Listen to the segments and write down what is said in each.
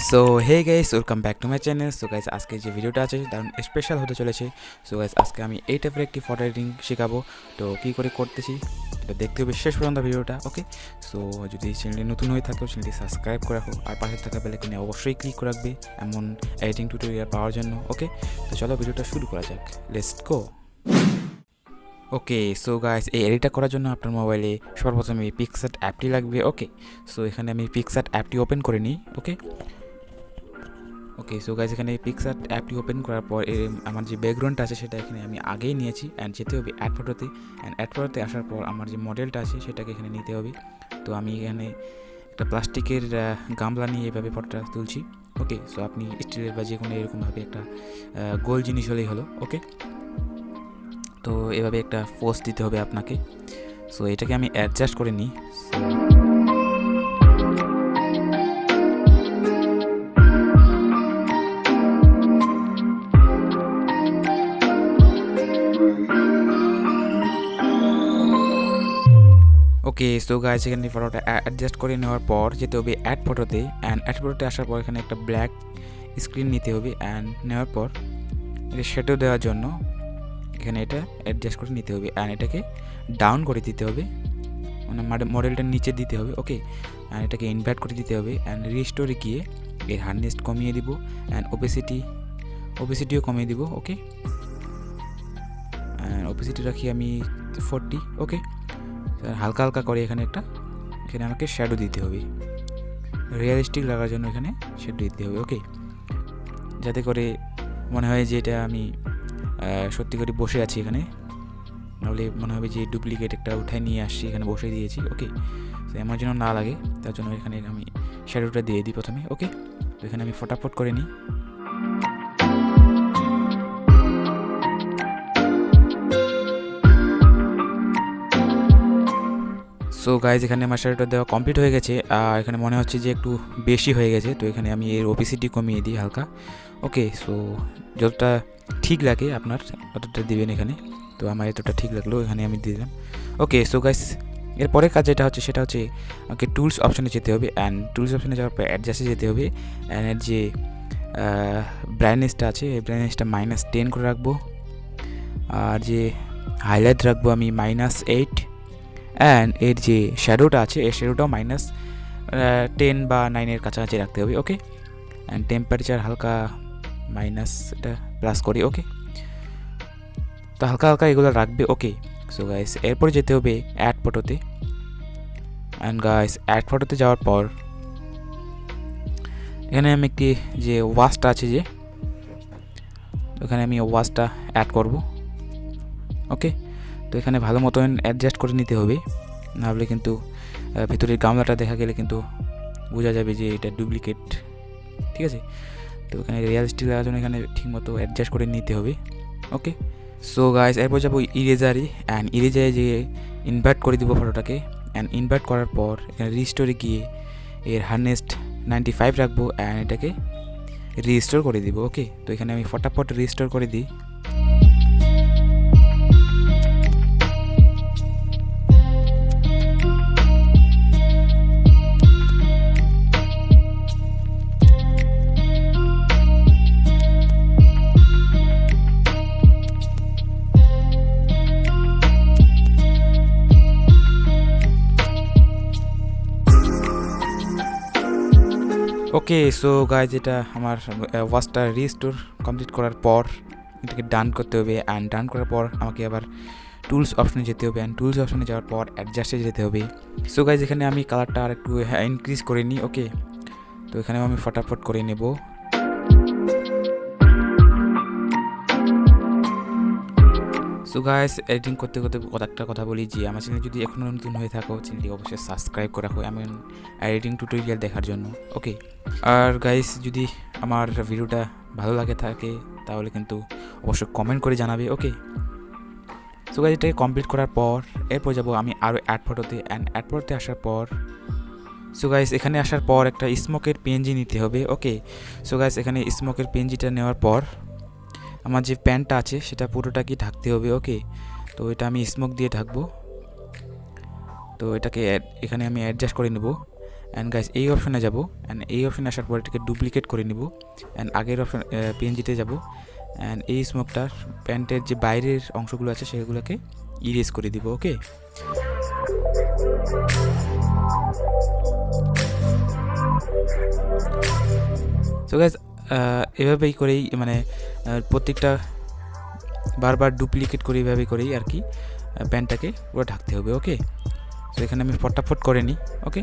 So hey guys, welcome back to my channel. So guys, আজকে যে ভিডিওটা আছে দারুণ স্পেশাল হতে চলেছে। সো গাইস, আজকে আমি এই টাইপের একটি ফটো এডিটিং শেখাবো। তো কী করে করতেছি এটা দেখতে হবে শেষ পর্যন্ত ভিডিওটা, ওকে? সো যদি চ্যানেলে নতুন হয়ে থাকো চ্যানেলটি সাবস্ক্রাইব করে রাখো, আর পাশে থাকা বেল আইকনে অবশ্যই ক্লিক করে রাখবে এমন এডিটিং টিউটোরিয়াল পাওয়ার জন্য, ওকে? তো চলো ভিডিওটা শুরু করা যাক, let's go. Okay, so guys, এই এডিটটা করার জন্য আপনার মোবাইলে সর্বপ্রথমে পিক্সআর্ট অ্যাপটি লাগবে, ওকে? সো এখানে আমি পিক্সআর্ট অ্যাপটি ওপেন করে নিই, ওকে? ওকে, সো গাইস, এখানে পিক্সআর্ট অ্যাপটি ওপেন করার পর আমার যে ব্যাকগ্রাউন্ডটা আছে সেটা এখানে আমি আগেই নিয়েছি, অ্যান্ড যেতে হবে অ্যাড ফটোতে। অ্যান্ড অ্যাড ফটোতে আসার পর আমার যে মডেলটা আছে সেটাকে এখানে নিতে হবে। তো আমি এখানে একটা প্লাস্টিকের গামলা নিয়ে এভাবে ফটোটা তুলছি, ওকে? সো আপনি স্টিলের বা যে কোনো এরকমভাবে একটা গোল জিনিস হলেই হলো, ওকে? তো এভাবে একটা পোজ দিতে হবে আপনাকে। সো এটাকে আমি অ্যাডজাস্ট করে নিই। সো ওকে, সো গাইস, এখানে ফটোটা অ্যাডজাস্ট করে নেওয়ার পর যেতে হবে অ্যাড ফটোতে। অ্যান্ড অ্যাড ফটোতে আসার পর এখানে একটা ব্ল্যাক স্ক্রিন নিতে হবে। অ্যান্ড নেওয়ার পর এটা শ্যাডো দেওয়ার জন্য এখানে এটা অ্যাডজাস্ট করে নিতে হবে। অ্যান্ড এটাকে ডাউন করে দিতে হবে, মানে মডেলটার নিচে দিতে হবে, ওকে? অ্যান্ড এটাকে ইনভার্ট করে দিতে হবে। অ্যান্ড রিস্টোরে গিয়ে এর হার্ডনেস কমিয়ে দিব। অ্যান্ড ওপেসিটিও কমিয়ে দিব, ওকে? অ্যান্ড ওপেসিটি রাখি আমি 40, ওকে? হালকা হালকা করে এখানে আমাকে শ্যাডো দিতে হবে, রিয়েলিস্টিক লাগার জন্য এখানে শ্যাডো দিতে হবে, ওকে? যাতে করে মনে হয় যে এটা আমি সত্যি করে বসে আছি এখানে, নাহলে মনে হবে যে ডুপ্লিকেট একটা উঠায় নিয়ে আসছি এখানে বসে দিয়েছি, ওকে? তো আমার জন্য না লাগে, তার জন্য এখানে আমি শ্যাডোটা দিয়ে দিই প্রথমে, ওকে? তো এখানে আমি ফটাফট করে নিই। সো গাইজ, এখানে আমার শ্যাডোটা দেওয়া কমপ্লিট হয়ে গেছে। এখানে মনে হচ্ছে যে একটু বেশি হয়ে গেছে, তো এখানে আমি এর ওপিসিটি কমিয়ে দিই হালকা, ওকে? সো যতটা ঠিক লাগে আপনার ততটা দিবেন এখানে। তো আমার এতটা ঠিক লাগলো, এখানে আমি দিয়ে দিলাম, ওকে? সো গাইজ, এরপরের কাজ যেটা হচ্ছে সেটা হচ্ছে আমাকে টুলস অপশানে যেতে হবে। অ্যান্ড টুলস অপশানে যাওয়ার পর অ্যাডজাস্টে যেতে হবে। অ্যান্ড এর যে ব্রাইটনেসটা আছে এই ব্রাইটনেসটা -10 করে রাখবো। আর যে হাইলাইট রাখবো আমি -8। অ্যান্ড এর যে শ্যাডোটা আছে এই শ্যাডোটাও -10 বা 9-এর কাছাকাছি রাখতে হবে, ওকে? অ্যান্ড টেম্পারেচার হালকা এটা প্লাস করি, ওকে? তো হালকা হালকা এগুলো রাখবে, ওকে? সো গাইস, এরপর যেতে হবে অ্যাড ফটোতে। অ্যান্ড গাইস, অ্যাড ফটোতে যাওয়ার পর এখানে আমি একটি যে ওয়াশটা আছে যে ওখানে আমি ওয়াশটা অ্যাড করব, ওকে? তো এখানে ভালো মতন অ্যাডজাস্ট করে নিতে হবে, নাহলে কিন্তু ভিতরের গামলাটা দেখা গেলে কিন্তু বোঝা যাবে যে এটা ডুপ্লিকেট, ঠিক আছে? তো এখানে রিয়েলিস্টিক লাগার জন্য এখানে ঠিকমতো অ্যাডজাস্ট করে নিতে হবে, ওকে? সো গাইস, এরপর যাবো ইরেজারে। অ্যান্ড ইরেজারে যে ইনভার্ট করে দিব ফটোটাকে। অ্যান্ড ইনভার্ট করার পর এখানে রিস্টোরে গিয়ে এর হার্ডনেস 95 রাখবো। অ্যান্ড এটাকে রিস্টোর করে দিব, ওকে? তো এখানে আমি ফটাফট রিস্টোর করে দিই। ওকে, সো গাইজ, এটা আমার ওয়াচটা রিস্টোর কমপ্লিট করার পর এটাকে ডান করতে হবে। অ্যান্ড ডান করার পর আমাকে আবার টুলস অপশনে যেতে হবে। অ্যান্ড টুলস অপশনে যাওয়ার পর অ্যাডজাস্টে যেতে হবে। সো গাইজ, এখানে আমি কালারটা আর একটু ইনক্রিজ করে নিই, ওকে? তো এখানেও আমি ফটাফট করে নেব। সো গাইস, এডিটিং করতে করতে একটা কথা বলি যে আমার চ্যানেল যদি এখনও নতুন হয়ে থাকো চ্যানেলটি অবশ্যই সাবস্ক্রাইব করে রাখো এমন এডিটিং টিউটোরিয়াল দেখার জন্য, ওকে? আর গাইস, যদি আমার ভিডিওটা ভালো লাগে থাকে তাহলে কিন্তু অবশ্যই কমেন্ট করে জানাবে, ওকে? সো গাইস, এটাকে কমপ্লিট করার পর এরপর যাবো আমি আরও অ্যাড ফটোতে। অ্যান্ড অ্যাড ফটোতে আসার পর সো গাইস, এখানে আসার পর একটা স্মোকের পিএনজি নিতে হবে, ওকে? সো গাইস, এখানে স্মোকের পিএনজিটা নেওয়ার পর আমার যে প্যানটা আছে সেটা পুরোটাকে ঢাকতে হবে, ওকে? তো এটা আমি স্মোক দিয়ে ঢাকবো। তো এটাকে এখানে আমি অ্যাডজাস্ট করে নেব। অ্যান্ড গাইস এই অপশনে যাব, অ্যান্ড এই অপশনে আসার পর এটাকে ডুপ্লিকেট করে নিব, অ্যান্ড আগের অপশন পিএনজিতে যাব, অ্যান্ড এই স্মোকটার প্যান্টের যে বাইরের অংশগুলো আছে সেগুলোকে ইরেজ করে দিব। ওকে, সো গাইস এভাবেই করেই মানে প্রত্যেকটা বারবার ডুপ্লিকেট করে এভাবেই করেই আর কি প্যান্টটাকে পুরো ঢাকতে হবে। ওকে, তো এখানে আমি ফটাফট করে নিই। ওকে,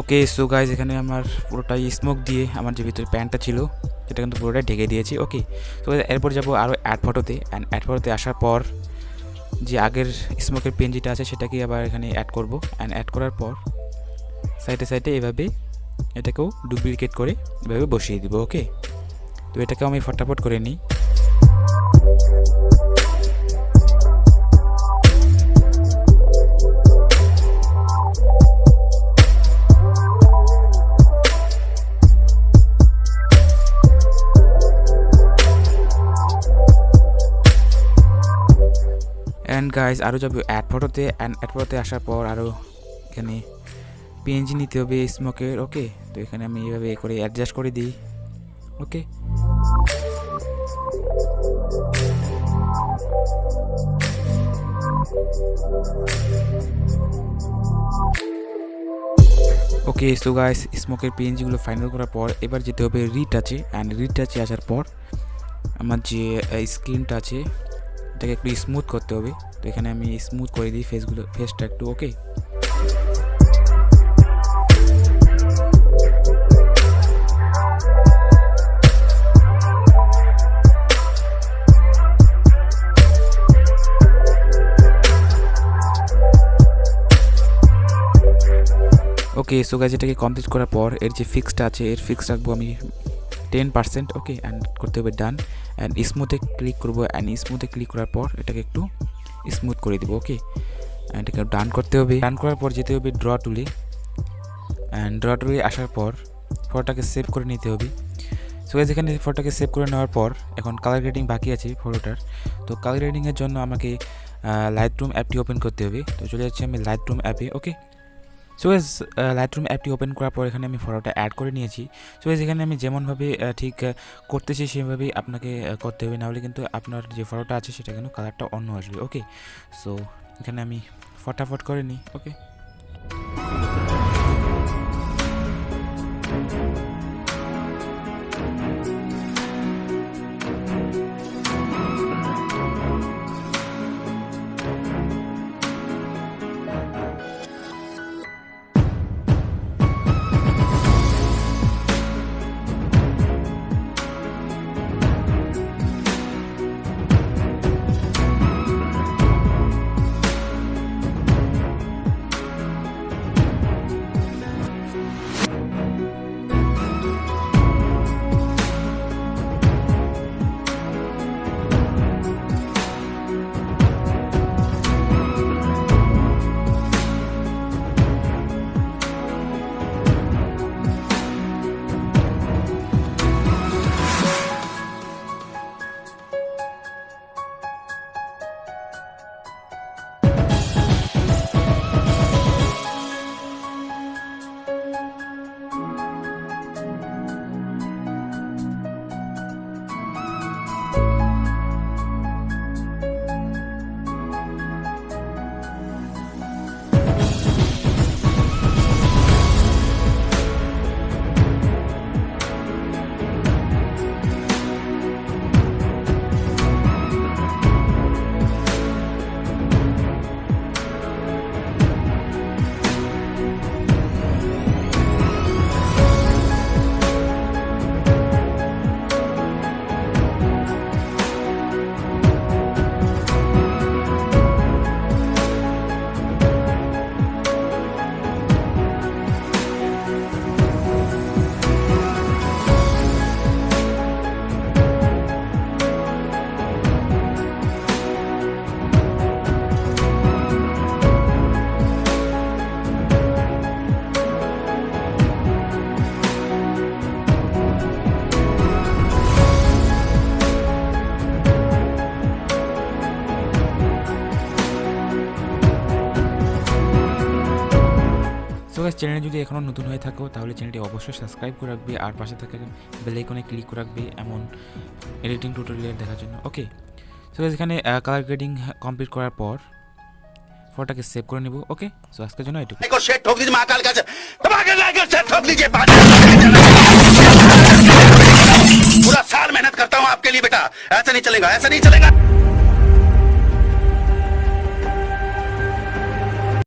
ওকে সো গাইজ এখানে আমার পুরোটাই স্মোক দিয়ে আমার যে ভিতরে প্যান্টটা ছিল সেটা কিন্তু পুরোটাই ঢেকে দিয়েছি। ওকে, তো এরপর যাব আরও অ্যাড ফটোতে, অ্যান্ড অ্যাড ফটোতে আসার পর যে আগের স্মোকের পেনজিটা আছে সেটাকে আবার এখানে অ্যাড করব, অ্যান্ড অ্যাড করার পর সাইডে সাইডে এভাবে এটাকেও ডুপ্লিকেট করে এভাবে বসিয়ে দিব। ওকে, তো এটাকেও আমি ফটাফট করে নিই। অ্যান্ড গাইজ আরও যাবে অ্যাড ফটোতে, অ্যান্ড অ্যাড ফটোতে আসার পর আরও এখানে পিএনজি নিতে হবে স্মোকের। ওকে, তো এখানে আমি এইভাবে করে অ্যাডজাস্ট করে দিই। ওকে, ওকে সো গাইস স্মোকের পিএনজিগুলো ফাইনাল করার পর এবার যেতে হবে রিটাচে, অ্যান্ড রিটাচে আসার পর আমার যে স্ক্রিনটা আছে এটাকে একটু স্মুথ করতে হবে। তো এখানে আমি স্মুথ করে দিই ফেসটা একটু। ওকে, ওকে সো গাইস এটাকে কমপ্লিট করার পর এর যে ফিক্সটা আছে এর ফিক্স রাখবো আমি 10%। ওকে, অ্যান্ড করতে হবে ডান, অ্যান্ড স্মুথে ক্লিক করবো, অ্যান্ড স্মুথে ক্লিক করার পর এটাকে একটু স্মুথ করে দিব। ওকে, অ্যান্ড এটাকে ডান করতে হবে। ডান করার পর যেতে হবে ড্র টুলে, অ্যান্ড ড্র টুলে আসার পর ফটোটাকে সেভ করে নিতে হবে। সো গাইস এখানে ফটোটাকে সেভ করে নেওয়ার পর এখন কালার গ্রেডিং বাকি আছে ফটোটার। তো কালার গ্রেডিংয়ের জন্য আমাকে লাইটরুম অ্যাপটি ওপেন করতে হবে। তো চলে যাচ্ছি আমি লাইটরুম অ্যাপে। ওকে, সো গাইস লাইটরুম অ্যাপটি ওপেন করার পর এখানে আমি ফটোটা অ্যাড করে নিয়েছি। সো গাইস এখানে আমি যেমনভাবে ঠিক করতেছি সেভাবেই আপনাকে করতে হবে, নাহলে কিন্তু আপনার যে ফটোটা আছে সেটা কিন্তু কালারটা অন্য আসবে। ওকে, সো এখানে আমি ফটাফট করে নিই। ওকে, গাইস চ্যানেলে যদি এখনও নতুন হয়ে থাকো তাহলে চ্যানেলটি অবশ্যই সাবস্ক্রাইব করে রাখবে আর পাশে থাকা বেল আইকনে ক্লিক করে রাখবে এমন এডিটিং টিউটোরিয়াল দেখার জন্য। ওকে, সো গাইস এখানে কালার গ্রেডিং কমপ্লিট করার পর ফটোটাকে সেভ করে নেব। ওকে, সো আজকের জন্য এটুকু। ठोक दीजिए महाकाल का ठोक दीजिए। पूरा साल मेहनत करता हूँ आपके लिए बेटा, ऐसा नहीं चलेगा, ऐसा नहीं चलेगा।